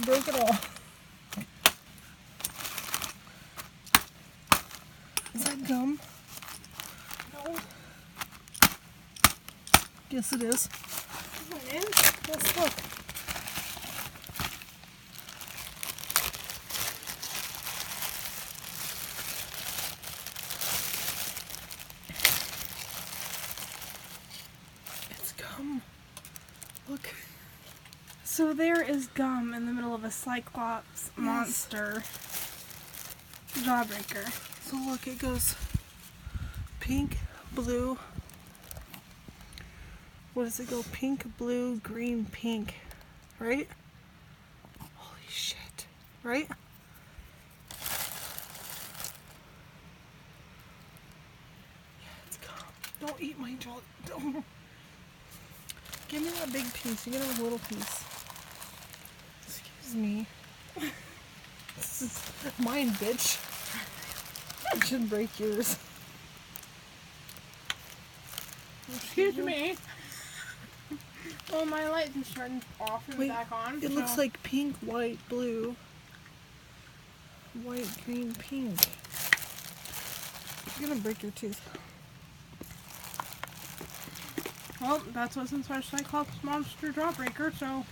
broke it all. Is that gum? No. Yes, it is. It is? Yes, look. It's gum. Look. So there is gum in the middle of a Cyclops monster jawbreaker. So look, it goes pink, blue. What does it go? Pink, blue, green, pink. Right? Holy shit. Right? Yeah, it's gum. Don't eat my jaw. Don't. Give me that big piece. You get a little piece. Excuse me. This is mine, bitch. It should break yours. Excuse me. Oh, my light just turned off and Wait, back on. it looks like pink, white, blue. White, green, pink. You're gonna break your tooth. Well, that's what's inside Cyclops monster jawbreaker, so